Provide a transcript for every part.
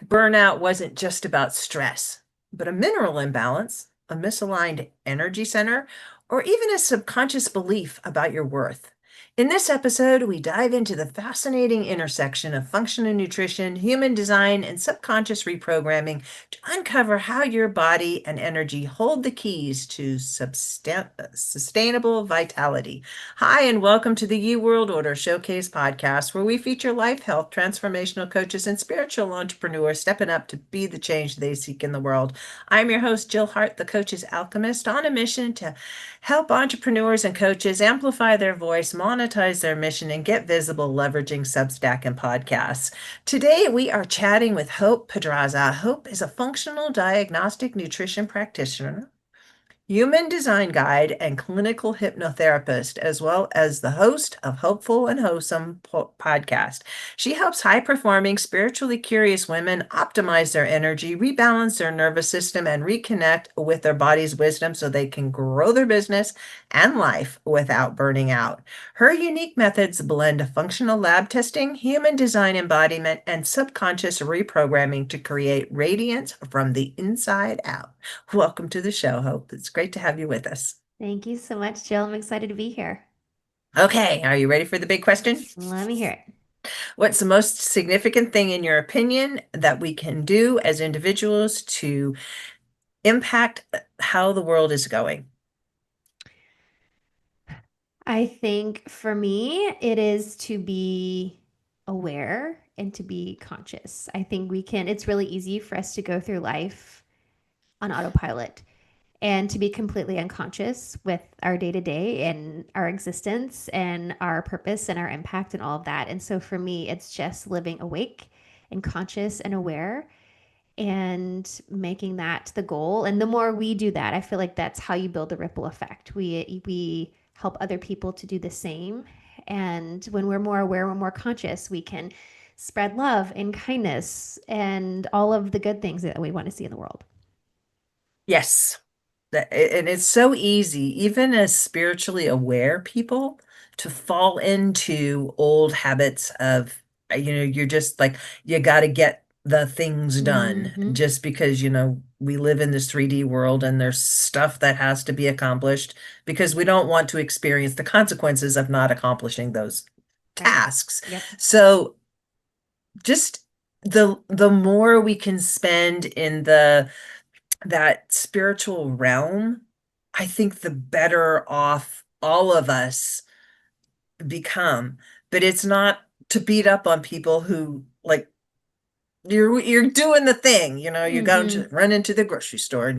burnout wasn't just about stress, but a mineral imbalance, a misaligned energy center, or even a subconscious belief about your worth. In this episode, we dive into the fascinating intersection of functional nutrition, human design, and subconscious reprogramming to uncover how your body and energy hold the keys to sustainable vitality. Hi, and welcome to the You World Order Showcase podcast, where we feature life, health, transformational coaches, and spiritual entrepreneurs stepping up to be the change they seek in the world. I'm your host, Jill Hart, the coach's alchemist, on a mission to help entrepreneurs and coaches amplify their voice, monetize their mission, and get visible leveraging Substack and podcasts. Today, we are chatting with Hope Pedraza. Hope is a functional diagnostic nutrition practitioner, human design guide, and clinical hypnotherapist, as well as the host of Hopeful and Wholesome podcast. She helps high-performing, spiritually curious women optimize their energy, rebalance their nervous system, and reconnect with their body's wisdom so they can grow their business and life without burning out. Her unique methods blend functional lab testing, human design embodiment, and subconscious reprogramming to create radiance from the inside out. Welcome to the show, Hope. It's great to have you with us. Thank you so much, Jill. I'm excited to be here. Okay, are you ready for the big question? Let me hear it. What's the most significant thing, in your opinion, that we can do as individuals to impact how the world is going? I think for me, it is to be aware and to be conscious. I think it's really easy for us to go through life on autopilot and to be completely unconscious with our day to day and our existence and our purpose and our impact and all of that. And so for me, it's just living awake and conscious and aware and making that the goal. And the more we do that, I feel like that's how you build a ripple effect. We help other people to do the same. And when we're more aware, we're more conscious, we can spread love and kindness and all of the good things that we want to see in the world. Yes. And it's so easy, even as spiritually aware people, to fall into old habits of, you're just like, you got to get the things done Mm-hmm. just because, we live in this 3D world and there's stuff that has to be accomplished because we don't want to experience the consequences of not accomplishing those Right. tasks. Yep. So just the more we can spend in that spiritual realm, I think the better off all of us become. But it's not to beat up on people who, like, you're doing the thing, you're going to Mm-hmm. run into the grocery store and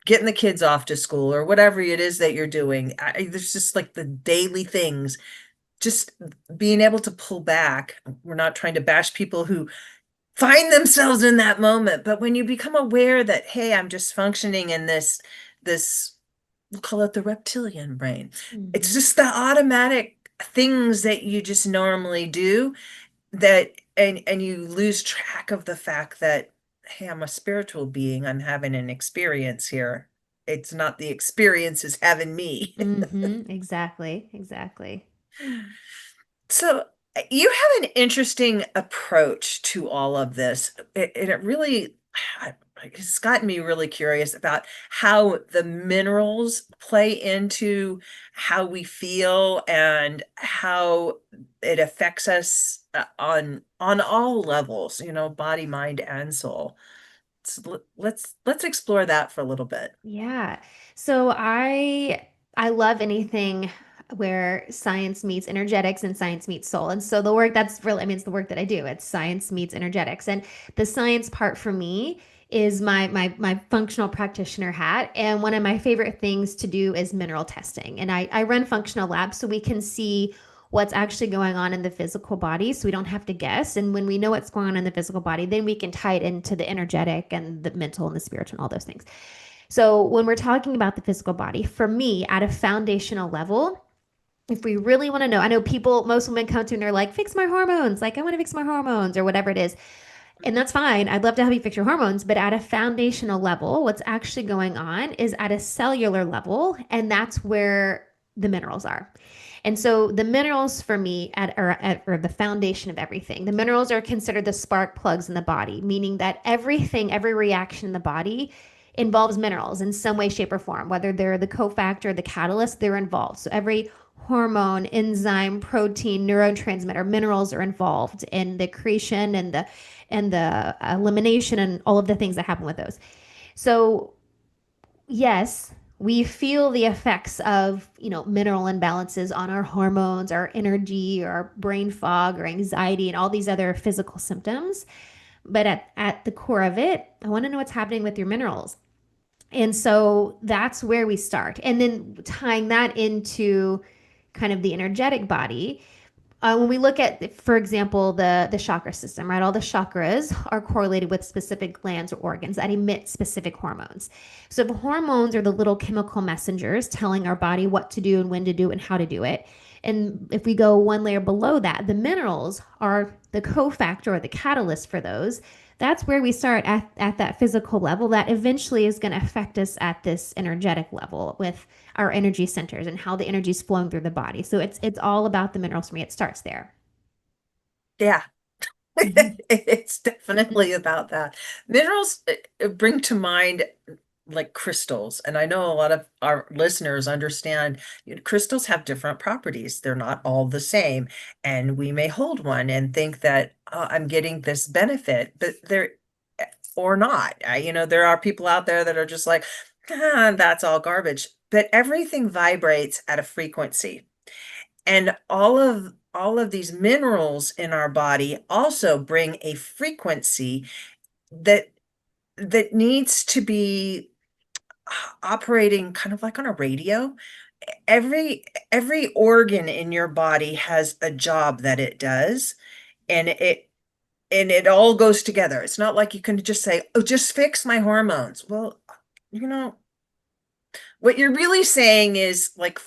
getting the kids off to school or whatever it is that you're doing. There's just like the daily things, just being able to pull back. We're not trying to bash people who find themselves in that moment, but when you become aware that, hey, I'm just functioning in this we'll call it the reptilian brain. It's Mm-hmm. just the automatic things that you just normally do, that and you lose track of the fact that, hey, I'm a spiritual being, I'm having an experience here. It's not the experience is having me. Mm-hmm. Exactly. Exactly. So you have an interesting approach to all of this. It really, it's gotten me really curious about how the minerals play into how we feel and how it affects us on all levels, body, mind, and soul. So let's explore that for a little bit. Yeah. So I love anything where science meets energetics and science meets soul. And so the work that's really, I mean, it's the work that I do. It's science meets energetics. And the science part for me is my functional practitioner hat. And one of my favorite things to do is mineral testing. And I run functional labs so we can see what's actually going on in the physical body so we don't have to guess. And when we know what's going on in the physical body, then we can tie it into the energetic and the mental and the spiritual and all those things. So when we're talking about the physical body, for me, at a foundational level, if we really want to know, I know people, most women come to me and they're like, fix my hormones. Like, I want to fix my hormones or whatever it is. And that's fine. I'd love to help you fix your hormones. But at a foundational level, what's actually going on is at a cellular level. And that's where the minerals are. And so the minerals for me are the foundation of everything. The minerals are considered the spark plugs in the body, meaning that everything, every reaction in the body involves minerals in some way, shape, or form. Whether they're the cofactor, the catalyst, they're involved. So every hormone, enzyme, protein, neurotransmitter, minerals are involved in the creation and the elimination and all of the things that happen with those. So yes, we feel the effects of, mineral imbalances on our hormones, our energy, our brain fog, or anxiety, and all these other physical symptoms. But at the core of it, I want to know what's happening with your minerals. And so that's where we start. And then tying that into kind of the energetic body, when we look at, for example, the chakra system, right? All the chakras are correlated with specific glands or organs that emit specific hormones. So the hormones are the little chemical messengers telling our body what to do and when to do and how to do it. And if we go one layer below that, the minerals are the cofactor or the catalyst for those. That's where we start at that physical level that eventually is going to affect us at this energetic level with our energy centers and how the energy is flowing through the body. So it's all about the minerals for me. It starts there. Yeah. Mm-hmm. It's definitely about that. Minerals bring to mind like crystals, and I know a lot of our listeners understand, crystals have different properties. They're not all the same, and we may hold one and think that I'm getting this benefit, but they're or not. There are people out there that are just like, that's all garbage. But everything vibrates at a frequency. And all of these minerals in our body also bring a frequency that needs to be operating kind of like on a radio. Every organ in your body has a job that it does, and it all goes together. It's not like you can just say, "Oh, just fix my hormones." Well, you know, what you're really saying is like,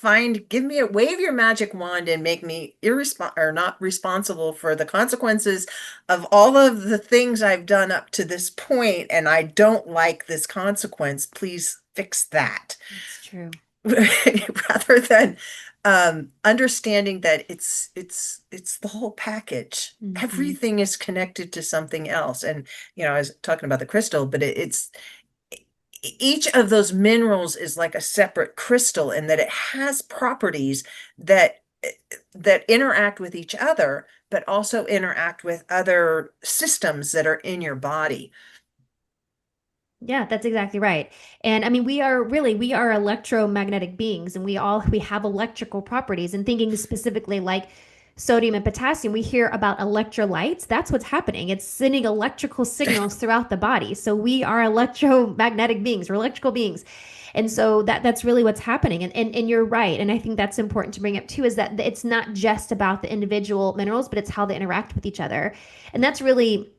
give me wave your magic wand and make me not responsible for the consequences of all of the things I've done up to this point, and I don't like this consequence. Please fix that. That's true. Rather than understanding that it's the whole package. Mm-hmm. Everything is connected to something else. And I was talking about the crystal, but it's each of those minerals is like a separate crystal in that it has properties that interact with each other, but also interact with other systems that are in your body. Yeah, that's exactly right. And I mean, we are electromagnetic beings and we have electrical properties and thinking specifically like sodium and potassium, we hear about electrolytes. That's what's happening. It's sending electrical signals throughout the body. So we are electromagnetic beings, we're electrical beings. And so that's really what's happening. And you're right. And I think that's important to bring up too, is that it's not just about the individual minerals, but it's how they interact with each other. And that's really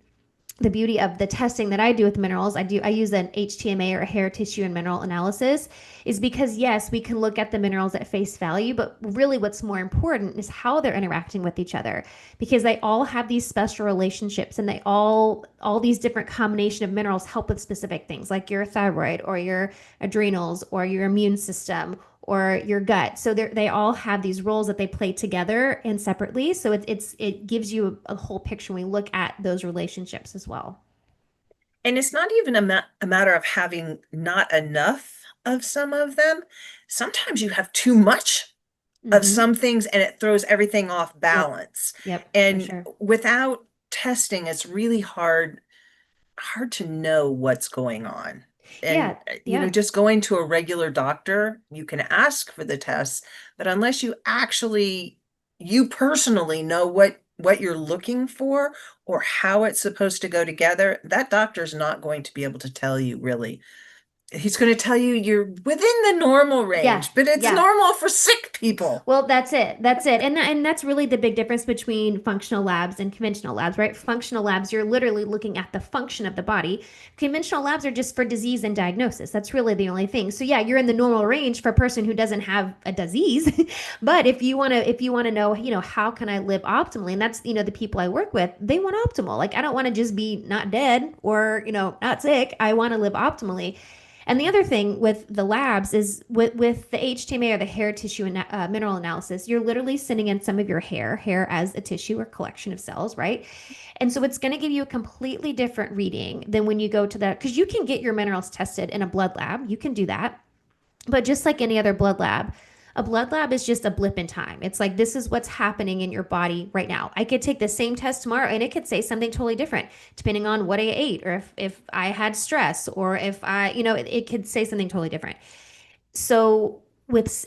the beauty of the testing that I do with minerals. I use an HTMA or a hair tissue and mineral analysis is because yes, we can look at the minerals at face value, but really what's more important is how they're interacting with each other because they all have these special relationships and they all these different combination of minerals help with specific things like your thyroid or your adrenals or your immune system or your gut. So they all have these roles that they play together and separately. So it gives you a whole picture when we look at those relationships as well. And it's not even a matter of having not enough of some of them. Sometimes you have too much of Mm-hmm. some things and it throws everything off Yep. balance. Yep. For And sure. without testing, it's really hard to know what's going on. And Yeah. Yeah. just going to a regular doctor, you can ask for the tests, but unless you personally know what you're looking for or how it's supposed to go together, that doctor's not going to be able to tell you really. He's going to tell you you're within the normal Yeah. range, but it's Yeah. normal for sick people. Well, that's it. That's it. And that's really the big difference between functional labs and conventional labs, right? Functional labs, you're literally looking at the function of the body. Conventional labs are just for disease and diagnosis. That's really the only thing. So yeah, you're in the normal range for a person who doesn't have a disease. But if you want to know, how can I live optimally? And that's, the people I work with, they want optimal. Like I don't want to just be not dead or, not sick. I want to live optimally. And the other thing with the labs is with the HTMA or the hair tissue mineral analysis, you're literally sending in some of your hair as a tissue or collection of cells, right? And so it's going to give you a completely different reading than when you go to that, because you can get your minerals tested in a blood lab. You can do that. But just like any other blood lab, a blood lab is just a blip in time. It's like, this is what's happening in your body right now. I could take the same test tomorrow and it could say something totally different depending on what I ate or if I had stress or if it could say something totally different. So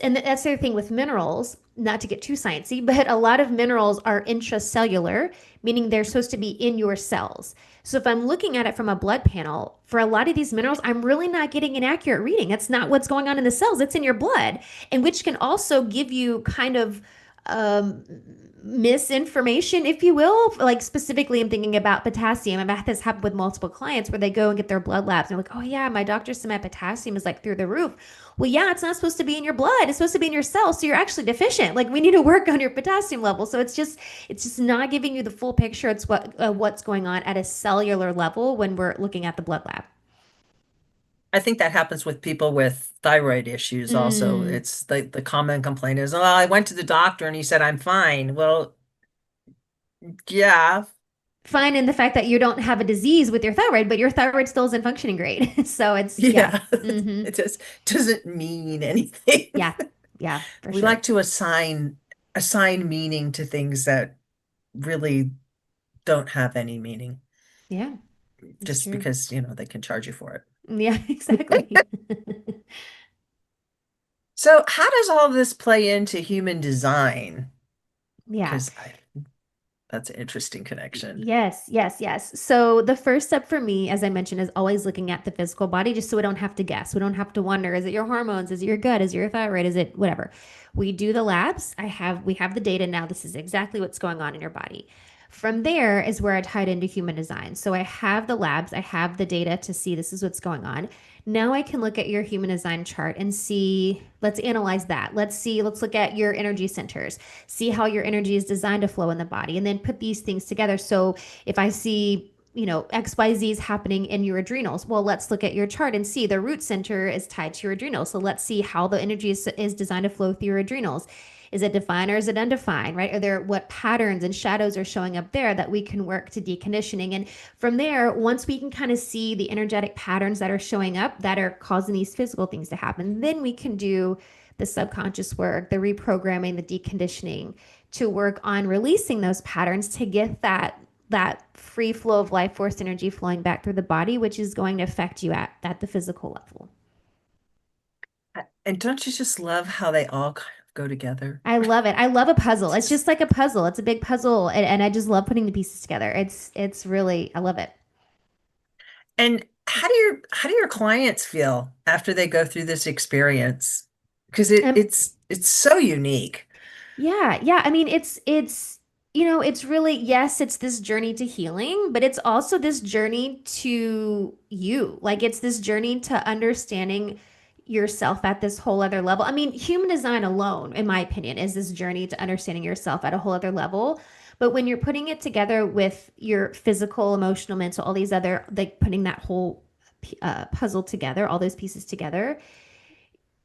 and that's the other thing with minerals, not to get too sciencey, but a lot of minerals are intracellular, meaning they're supposed to be in your cells. So if I'm looking at it from a blood panel, for a lot of these minerals, I'm really not getting an accurate reading. That's not what's going on in the cells. It's in your blood, and which can also give you kind of um, misinformation, if you will. Like specifically, I'm thinking about potassium. I've had this happen with multiple clients where they go and get their blood labs and they're like, oh yeah, my doctor said my potassium is like through the roof. Well, yeah, it's not supposed to be in your blood. It's supposed to be in your cells. So you're actually deficient. Like we need to work on your potassium level. So it's just not giving you the full picture. It's what's going on at a cellular level when we're looking at the blood lab. I think that happens with people with thyroid issues also. Mm. It's the common complaint is, oh, I went to the doctor and he said I'm fine. Well, yeah, Fine in the fact that you don't have a disease with your thyroid, but your thyroid still isn't functioning great. So it's, yeah. yeah. Hmm. It just doesn't mean anything. Yeah. Yeah, for We sure. like to assign meaning to things that really don't have any meaning Yeah, it's just true. because, they can charge you for it. Yeah, exactly. So, how does all this play into human design? Yeah. Because that's an interesting connection. Yes, yes, yes. So the first step for me, as I mentioned, is always looking at the physical body, just so we don't have to guess. We don't have to wonder, is it your hormones? Is it your gut? Is it your thyroid? Is it whatever? We do the labs. We have the data now. This is exactly what's going on in your body. From there is where I tied into human design. So I have the labs, I have the data to see this is what's going on. Now I can look at your human design chart and see, let's analyze that. Let's look at your energy centers, see how your energy is designed to flow in the body, and then put these things together. So if I see, XYZ is happening in your adrenals, well, let's look at your chart and see the root center is tied to your adrenals. So let's see how the energy is designed to flow through your adrenals. Is it defined or is it undefined, right? Are there what patterns and shadows are showing up there that we can work to deconditioning? And from there, once we can kind of see the energetic patterns that are showing up that are causing these physical things to happen, then we can do the subconscious work, the reprogramming, the deconditioning to work on releasing those patterns to get that free flow of life force energy flowing back through the body, which is going to affect you at the physical level. And don't you just love how they all kind of go together? I love it. I love a puzzle. It's It's just, just like a puzzle. It's a big puzzle, and I just love putting the pieces together. It's really I love it. and how do your clients feel after they go through this experience? Because Um, it's so unique. Yeah, yeah. I mean, it's really, yes, it's this journey to healing, but it's also this journey to you. Like it's this journey to understanding yourself at this whole other level. I mean, human design alone, in my opinion, is this journey to understanding yourself at a whole other level. But when you're putting it together with your physical, emotional, mental, all these other, like putting that whole puzzle together, all those pieces together,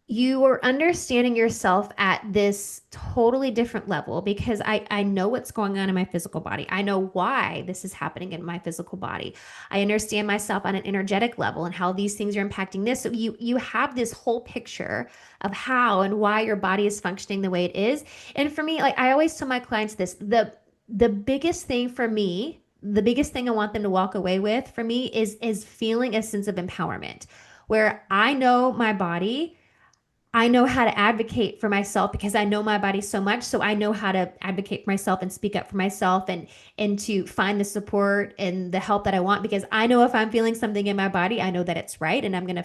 you are understanding yourself at this totally different level because I know what's going on in my physical body. I know why this is happening in my physical body. I understand myself on an energetic level and how these things are impacting this. So you have this whole picture of how and why your body is functioning the way it is. And for me, like I always tell my clients this, the biggest thing for me, the biggest thing I want them to walk away with for me is feeling a sense of empowerment where I know my body. I know how to advocate for myself because I know my body so much. So I know how to advocate for myself and speak up for myself and to find the support and the help that I want because I know if I'm feeling something in my body, I know that it's right and I'm gonna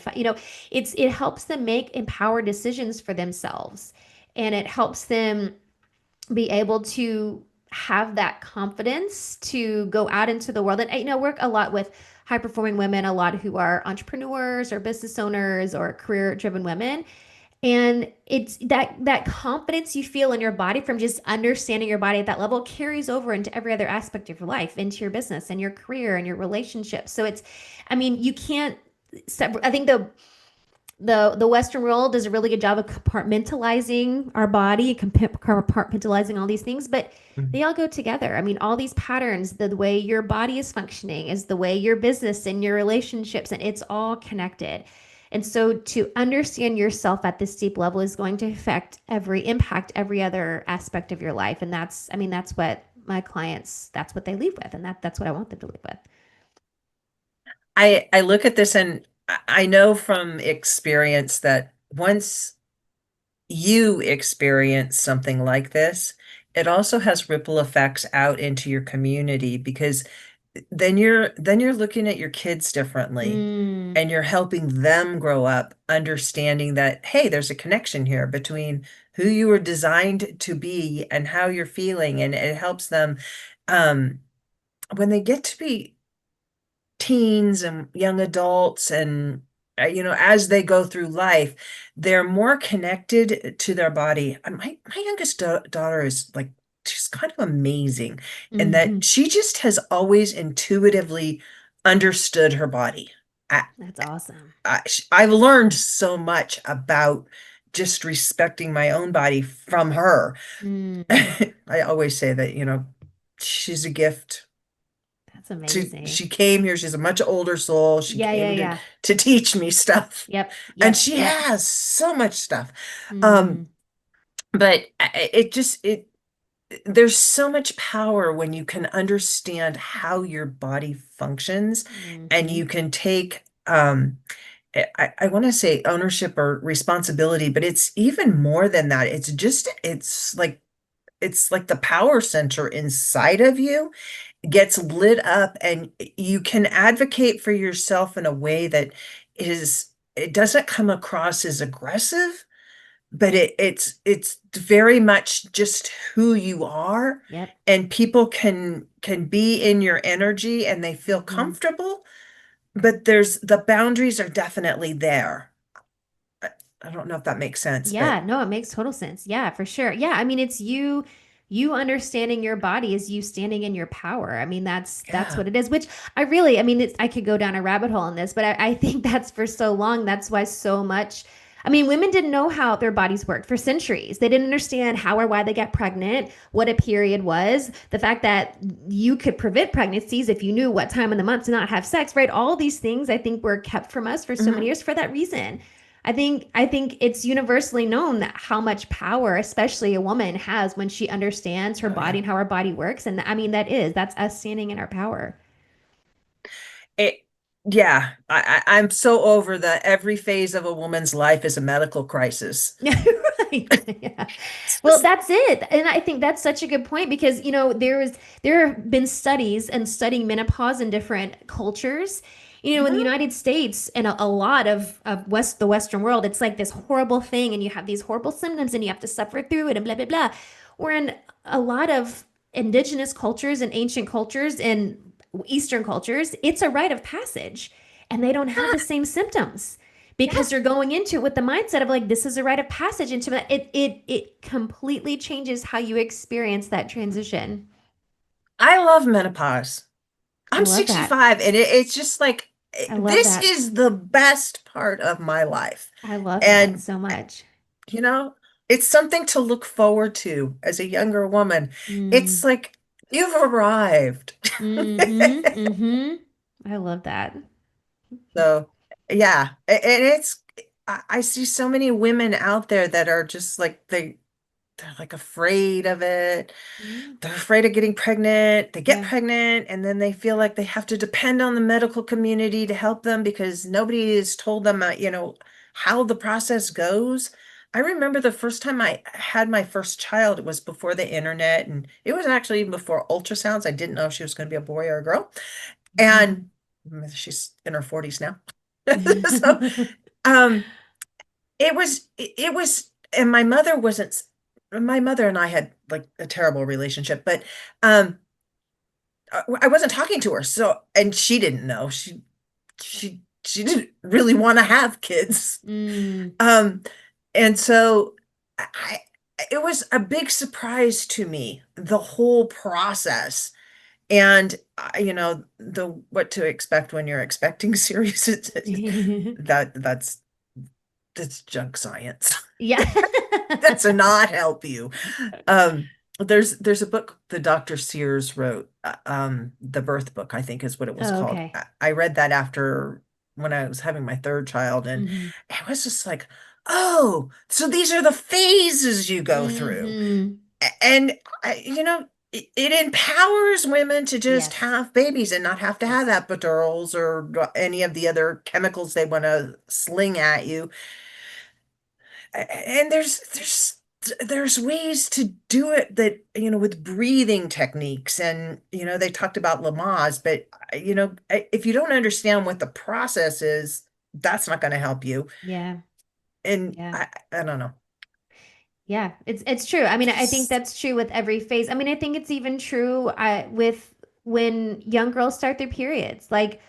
it helps them make empowered decisions for themselves. And it helps them be able to have that confidence to go out into the world. And work a lot with high performing women, a lot who are entrepreneurs or business owners or career driven women, and it's that confidence you feel in your body from just understanding your body at that level carries over into every other aspect of your life, into your business and your career and your relationships. So it's, I mean, you can't separate. I think the Western world does a really good job of compartmentalizing our body, compartmentalizing all these things, but Mhm. they all go together. I mean, all these patterns, the way your body is functioning is the way your business and your relationships, and it's all connected. And so to understand yourself at this deep level is going to impact every other aspect of your life. And that's, I mean, that's what my clients, that's what they leave with. And that's what I want them to leave with. I look at this and I know from experience that once you experience something like this, it also has ripple effects out into your community because then you're looking at your kids differently Mm, and you're helping them grow up understanding that, hey, there's a connection here between who you were designed to be and how you're feeling. And it helps them um, when they get to be teens and young adults and as they go through life, they're more connected to their body. My youngest daughter is like, she's kind of amazing in that hmm. she just has always intuitively understood her body. I, That's awesome. I've learned so much about just respecting my own body from her. Mm, I always say that, she's a gift. that's amazing. She came here, she's a much older soul. She Yeah, yeah, came to yeah. teach me stuff. Yep, And yep, she yep. has so much stuff. Um, Mm, but it just it there's so much power when you can understand how your body functions and hmm. you can take I want to say ownership or responsibility, but it's even more than that. It's like the power center inside of you gets lit up and you can advocate for yourself in a way that it doesn't come across as aggressive, but it's very much just who you are, Yep. and people can be in your energy and they feel Hmm. comfortable, but there's the boundaries are definitely there. I, I don't know if that makes sense, Yeah, but no, it makes total sense. Yeah, for sure. Yeah, I mean, it's you understanding your body is you standing in your power. I mean, that's yeah. what it is, which I really, I mean, I could go down a rabbit hole in this, but I think that's for so long. That's why so much, I mean, women didn't know how their bodies worked for centuries. They didn't understand how or why they got pregnant, what a period was, the fact that you could prevent pregnancies if you knew what time in the month to not have sex, right? All these things I think were kept from us for so many Mhm. years for that reason. I think it's universally known that how much power, especially a woman, has when she understands her Oh body yeah. and how her body works. And I mean, that's us standing in our power. It, yeah, I'm so over that every phase of a woman's life is a medical crisis. Right. Yeah. It's Well, just, that's it. And I think that's such a good point because, there have been studies and studying menopause in different cultures. In the mhm. United States and a lot of the Western world, it's like this horrible thing and you have these horrible symptoms and you have to suffer through it and blah, blah, blah. Where in a lot of indigenous cultures and ancient cultures and Eastern cultures, it's a rite of passage and they don't have the same symptoms Yeah, because you're going into it with the mindset of like this is a rite of passage into that. It completely changes how you experience that transition. I love menopause. I I'm love that. 65 and it's just like I love this that. is the best part of my life. I love that And so much. you know, it's something to look forward to as a younger woman. It's Mm. like you've arrived. Mm-hmm. Mm-hmm. I love that. So, yeah, and I see so many women out there that are just like they're like afraid of it. Yeah. They're afraid of getting pregnant. They get Yeah. pregnant and then they feel like they have to depend on the medical community to help them because nobody has told them, how the process goes. I remember the first time I had my first child, it was before the internet and it was actually even before ultrasounds. I didn't know if she was going to be a boy or a girl. And she's in her 40s now. So, um, it was, and my mother and I had like a terrible relationship, but um, I wasn't talking to her, so and she didn't know. She didn't really want to have kids. Mm. Um, and so I it was a big surprise to me, the whole process. And the what to expect when you're expecting series, that that's that's junk science. Yeah. That's to not help you. Um, there's a book the Dr. Sears wrote, the birth book, I think is what it was Oh, called. okay. I read that after when I was having my third child, and Hmm. it was just like, oh, so these are the phases you go through. Hmm. And it empowers women to just Yes. have babies and not have to have Yes. epidurals or any of the other chemicals they want to sling at you. And there's ways to do it that, with breathing techniques, and they talked about Lamaze, but if you don't understand what the process is, that's not going to help you. Yeah. And Yeah. I don't know. Yeah, it's true. I mean, I think Just that's true with every phase. I mean, I think it's even true with when young girls start their periods. Like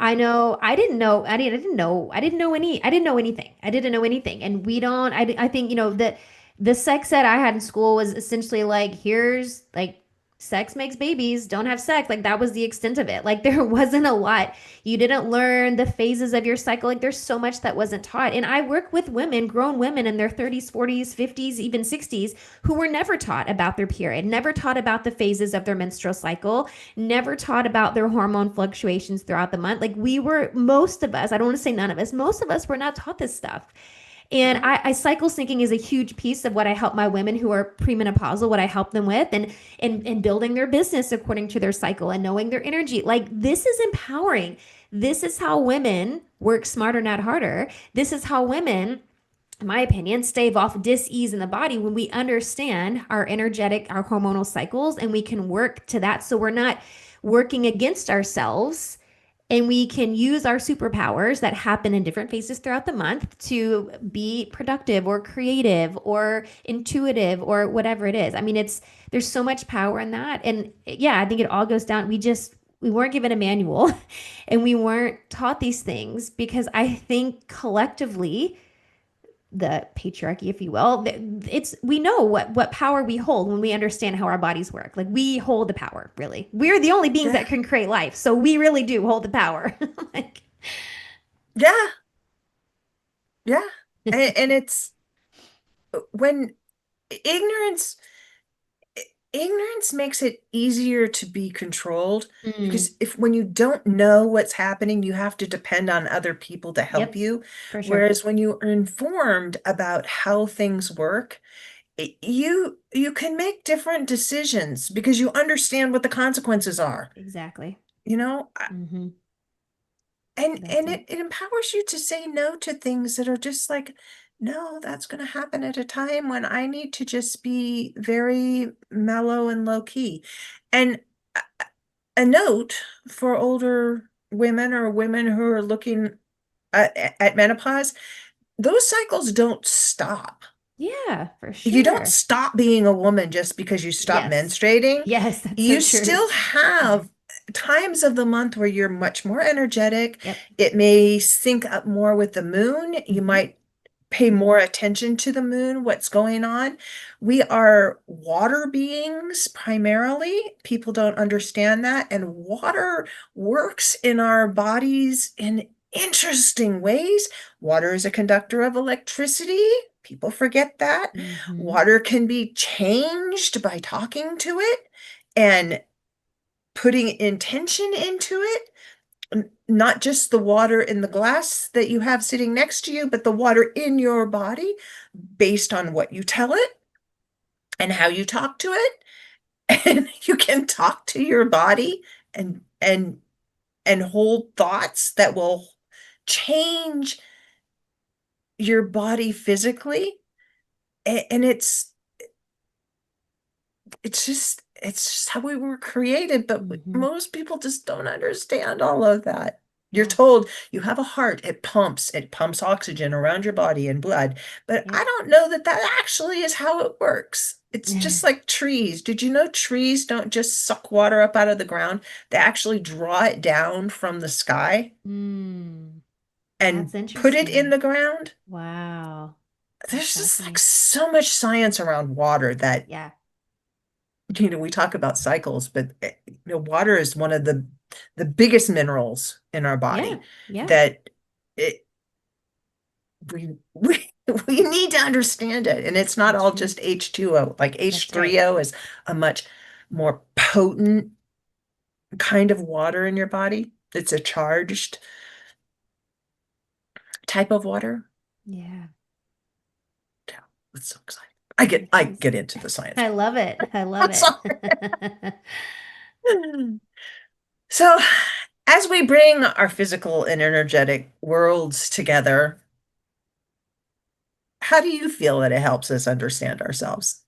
I know I didn't know anything. I didn't know anything. And we don't I think, that the sex ed I had in school was essentially like, here's like sex makes babies, don't have sex. Like that was the extent of it. Like there wasn't a lot. You didn't learn the phases of your cycle. Like there's so much that wasn't taught. And I work with women, grown women in their 30s, 40s, 50s, even 60s, who were never taught about their period, never taught about the phases of their menstrual cycle, never taught about their hormone fluctuations throughout the month. Like we were, most of us, I don't want to say none of us, most of us were not taught this stuff. And no. cycle syncing is a huge piece of what I help my women who are premenopausal, what I help them with, and building their business according to their cycle and knowing their energy. Like this is empowering. This is how women work smarter, not harder. This is how women, in my opinion, stave off dis-ease in the body when we understand our energetic, our hormonal cycles, and we can work to that. So we're not working against ourselves, and we can use our superpowers that happen in different phases throughout the month to be productive or creative or intuitive or whatever it is. I mean, there's so much power in that. And yeah, I think it all goes down. We weren't given a manual and we weren't taught these things because I think collectively the patriarchy, if you will, it's we know what power we hold when we understand how our bodies work. Like we hold the power, really. We're the only beings Yeah. that can create life, so we really do hold the power. Like, Yeah. Yeah. And it's when ignorance ignorance makes it easier to be controlled, mm, because if when you don't know what's happening, you have to depend on other people to help yep, you. for sure. Whereas when you are informed about how things work, you can make different decisions because you understand what the consequences are. Exactly. You know, Hmm. and That's it. it empowers you to say no to things that are just like, no, that's going to happen at a time when I need to just be very mellow and low key. And a note for older women or women who are looking at menopause, those cycles don't stop. Yeah, for You don't sure. stop being a woman just because you stop Yes. menstruating. Yes, that's so You true. still have times of the month where you're much more energetic. Yep. It may sync up more with the moon. You Hmm. might pay more attention to the moon, what's going on. We are water beings primarily. People don't understand that. And water works in our bodies in interesting ways. Water is a conductor of electricity. People forget that. Hmm. Water can be changed by talking to it and putting intention into it. Not just the water in the glass that you have sitting next to you, but the water in your body based on what you tell it and how you talk to it. And you can talk to your body and hold thoughts that will change your body physically. And it's just how we were created, but Hmm. most people just don't understand all of that. You're Yeah. told you have a heart, it pumps oxygen around your body and blood, but Yep. I don't know that that actually is how it works. It's just like trees. Did you know trees don't just suck water up out of the ground? They actually draw it down from the sky Mm, and that's put it in interesting. the ground. Wow. That's There's just like fascinating. so much science around water that Yeah. we talk about cycles, but water is one of the biggest minerals in our Yeah. body Yeah. that it we need to understand it. And it's not all Mhm. just H2O. Like That's right. H3O is a much more potent kind of water in your body. It's a charged type of water. Yeah, Yeah, it's so exciting. it I is. get into the science. I love it. I love I'm sorry. it. So, as we bring our physical and energetic worlds together, how do you feel that it helps us understand ourselves?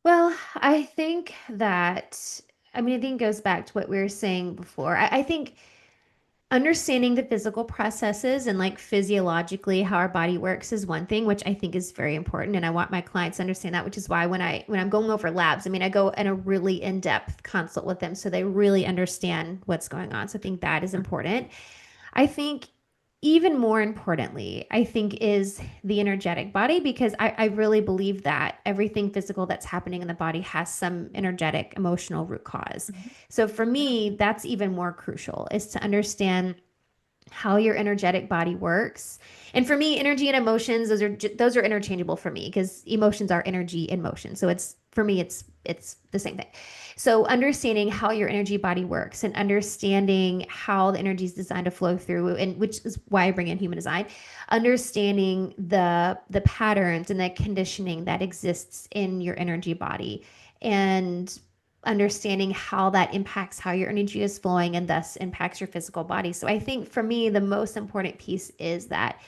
Well, I think that, I mean, I think it goes back to what we were saying before. I think understanding the physical processes and like physiologically how our body works is one thing, which I think is very important, and I want my clients to understand that, which is why when I'm going over labs, I mean, I go in a really in-depth consult with them so they really understand what's going on. So I think that is important. I think even more importantly, I think is the energetic body, because I really believe that everything physical that's happening in the body has some energetic, emotional root cause. So for me, that's even more crucial, is to understand how your energetic body works. And for me, energy and emotions, those are interchangeable for me, because emotions are energy in motion. So it's for me, it's the same thing. So understanding how your energy body works and understanding how the energy is designed to flow through, and which is why I bring in human design, understanding the patterns and the conditioning that exists in your energy body, and understanding how that impacts how your energy is flowing and thus impacts your physical body. So I think for me, the most important piece is that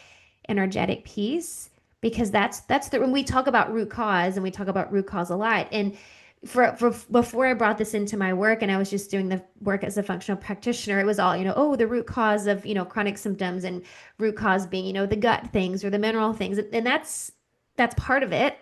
energetic piece, because that's the when we talk about root cause, and we talk about root cause a lot. And for before I brought this into my work and I was just doing the work as a functional practitioner, it was all, oh, the root cause of, chronic symptoms, and root cause being, the gut things or the mineral things. And that's part of it.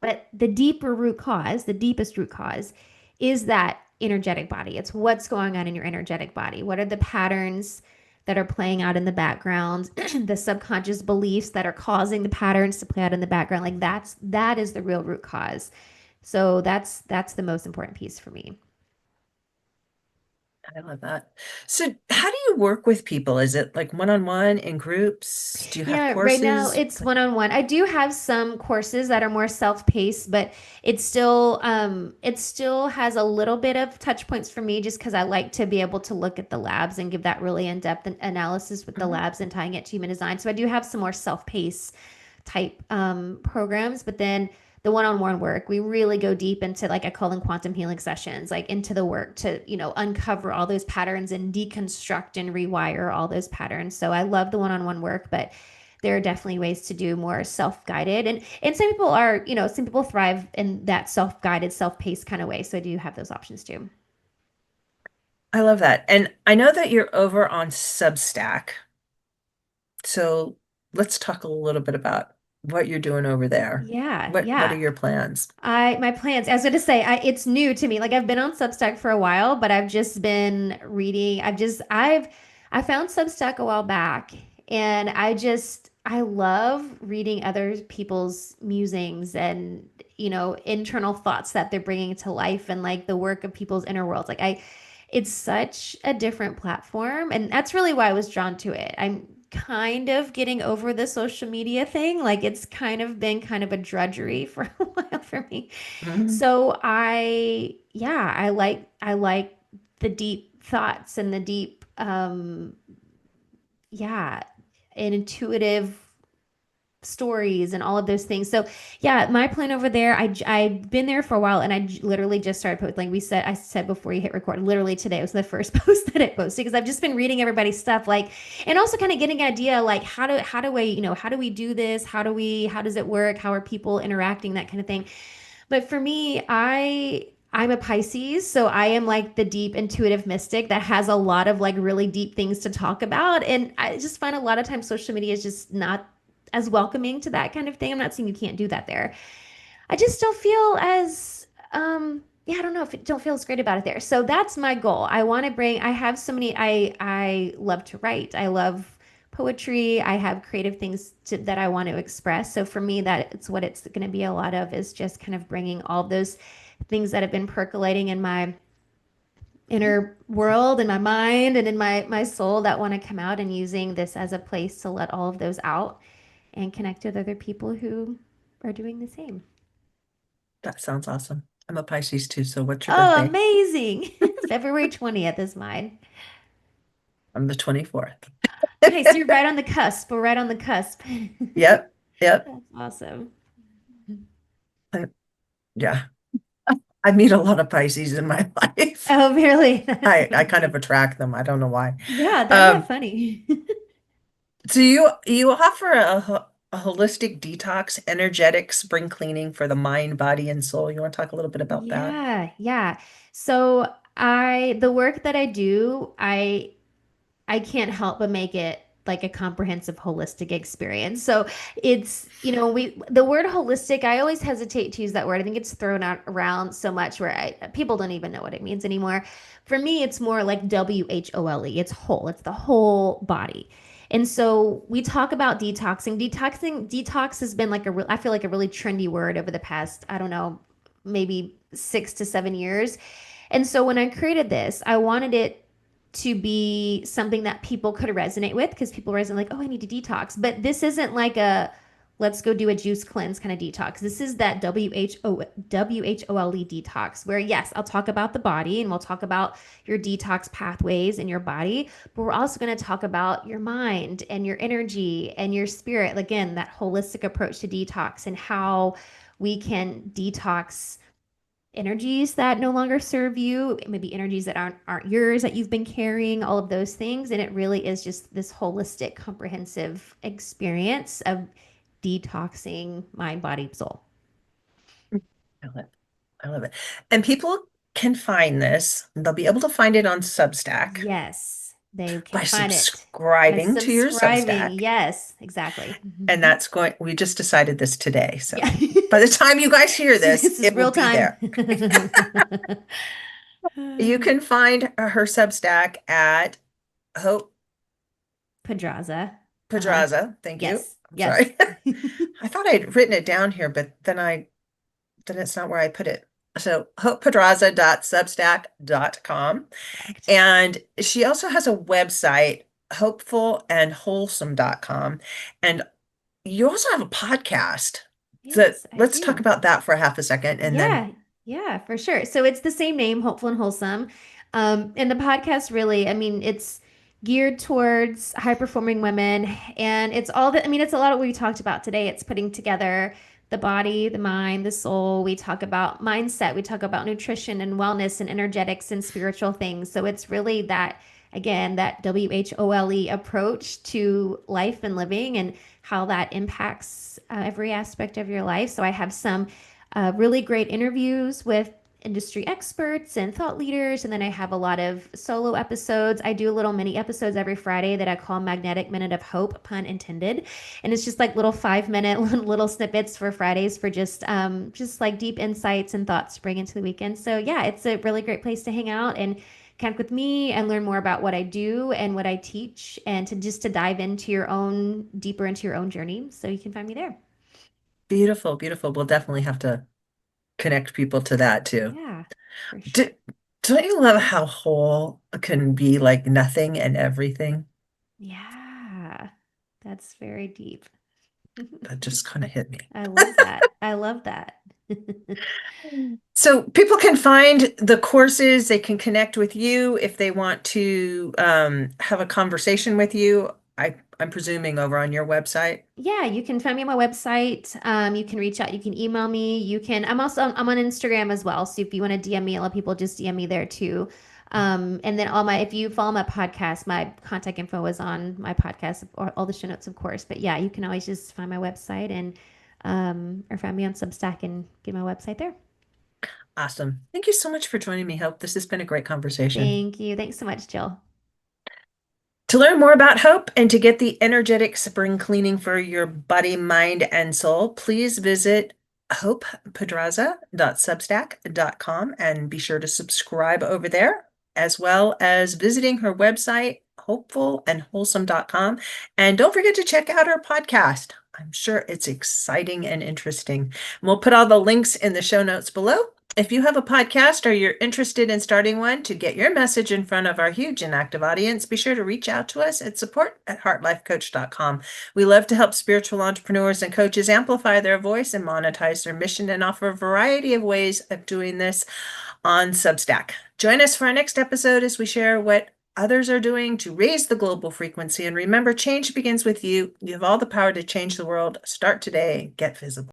But the deeper root cause, the deepest root cause, is that energetic body. It's what's going on in your energetic body. What are the patterns that are playing out in the background, the subconscious beliefs that are causing the patterns to play out in the background? Like that is the real root cause. So that's the most important piece for me. I love that. So, how do you work with people? Is it like one-on-one in groups? Do you have Yeah, right now courses? it's one-on-one. I do have some courses that are more self-paced, but it still has a little bit of touch points for me, just because I like to be able to look at the labs and give that really in-depth analysis with the Mhm. labs and tying it to human design. So I do have some more self-paced type programs, but then the one-on-one work, we really go deep into, like I call them quantum healing sessions, like into the work to, uncover all those patterns and deconstruct and rewire all those patterns. So I love the one-on-one work, but there are definitely ways to do more self-guided, and some people are, some people thrive in that self-guided, self-paced kind of way. So I do have those options too. I love that. And I know that you're over on Substack. So, let's talk a little bit about what you're doing over there. Yeah, What are yeah. your plans? My plans, I was gonna say, it's new to me. Like I've been on Substack for a while, but I've just been reading. I found Substack a while back, and I love reading other people's musings and, internal thoughts that they're bringing to life, and like the work of people's inner worlds. It's such a different platform, and that's really why I was drawn to it. I'm kind of getting over the social media thing. Like it's kind of been kind of a drudgery for a while for me. Mhm. So yeah, I like the deep thoughts and the deep, yeah, and intuitive stories and all of those things. So yeah, my plan over there, I've been there for a while, and literally just started posting. Like I said before you hit record, literally today was the first post that I posted, because I've just been reading everybody's stuff, like, and also kind of getting an idea, like how do we do this? How does it work? How are people interacting? That kind of thing. But for me, I'm a Pisces, so I am like the deep intuitive mystic that has a lot of like really deep things to talk about. And I just find a lot of times social media is just not as welcoming to that kind of thing. I'm not saying you can't do that there. I just don't feel as yeah, I don't know, if it don't feel as great about it there. So that's my goal. I have so many, I love to write. I love poetry. I have creative things that I want to express. So for me, that it's what it's going to be a lot of, is just kind of bringing all those things that have been percolating in my inner world and my mind and in my soul that want to come out, and using this as a place to let all of those out and connect with other people who are doing the same. That sounds awesome. I'm a Pisces too, so what's your Oh, birthday? amazing. February 20th is mine. I'm the 24th. Okay, so you're right on the cusp. We're right on the cusp. Yep, yep. That's awesome. I- yeah. I meet a lot of Pisces in my life. Oh, really? That's I really kind of neat. attract them. I don't know why. Yeah, isn't that Um, funny? so you offer a holistic detox, energetic spring cleaning for the mind, body, and soul. You want to talk a little bit about that? Yeah, yeah. So the work that I do, I can't help but make it like a comprehensive holistic experience. So it's, the word holistic, I always hesitate to use that word. I think it's thrown out around so much where people don't even know what it means anymore. For me, it's more like WHOLE. It's whole. It's the whole body. And so we talk about detoxing. Detox has been like I feel like a really trendy word over the past, I don't know, maybe 6 to 7 years. And so when I created this, I wanted it to be something that people could resonate with, because people resonate like, oh, I need to detox. But this isn't like a let's go do a juice cleanse kind of detox. This is that WHOLE detox, where yes, I'll talk about the body and we'll talk about your detox pathways in your body, but we're also going to talk about your mind and your energy and your spirit. Again, that holistic approach to detox and how we can detox energies that no longer serve you, maybe energies that aren't yours that you've been carrying, all of those things. And it really is just this holistic, comprehensive experience of detoxing mind, body, soul. I love it. I love it. And people can find this. They'll be able to find it on Substack Yes, they by can find it by subscribing to your subscribing. Substack. Yes, exactly. And that's we just decided this today. So Yeah. by the time you guys hear this, This is it will real be time. there. You can find her Substack at Hope Pedraza. Uh-huh. Pedraza. Thank you. Yes. I'm Yes. sorry. I thought I'd written it down here, but then it's not where I put it. So hopepedraza.substack.com. Correct. And she also has a website, hopefulandwholesome.com. And you also have a podcast. So Yes, I let's talk do. about that for a half a second and then Yeah, yeah, for sure. So it's the same name, Hopeful and Wholesome. And the podcast really, I mean, it's geared towards high performing women. And it's all that, I mean, it's a lot of what we talked about today. It's putting together the body, the mind, the soul. We talk about mindset, we talk about nutrition and wellness and energetics and spiritual things. So it's really that, again, that WHOLE approach to life and living and how that impacts every aspect of your life. So I have some really great interviews with industry experts and thought leaders. And then I have a lot of solo episodes. I do little mini episodes every Friday that I call Magnetic Minute of Hope, pun intended. And it's just like little 5 minute little snippets for Fridays for just like deep insights and thoughts to bring into the weekend. So yeah, it's a really great place to hang out and connect with me and learn more about what I do and what I teach, and to dive into your own deeper into your own journey. So you can find me there. beautiful, beautiful. We'll definitely have to connect people to that too. Yeah, for Do, sure. don't you love how whole can be like nothing and everything? Yeah, that's very deep. That just kind of hit me. I love that. I love that. So people can find the courses, they can connect with you if they want to have a conversation with you. I'm presuming over on your website. Yeah, you can find me on my website. You can reach out. You can email me. I'm on Instagram as well. So if you want to DM me, a lot of people just DM me there too. And then if you follow my podcast, my contact info is on my podcast or all the show notes, of course. But yeah, you can always just find my website and or find me on Substack and get my website there. Awesome. Thank you so much for joining me, Hope. This has been a great conversation. Thank you. Thanks so much, Jill. To learn more about Hope and to get the energetic spring cleaning for your body, mind, and soul, please visit hopepedraza.substack.com and be sure to subscribe over there, as well as visiting her website, hopefulandwholesome.com. And don't forget to check out her podcast. I'm sure it's exciting and interesting. And we'll put all the links in the show notes below. If you have a podcast or you're interested in starting one to get your message in front of our huge and active audience, be sure to reach out to us at support@heartlifecoach.com. We love to help spiritual entrepreneurs and coaches amplify their voice and monetize their mission and offer a variety of ways of doing this on Substack. Join us for our next episode as we share what others are doing to raise the global frequency. And remember, change begins with you. You have all the power to change the world. Start today. Get visible.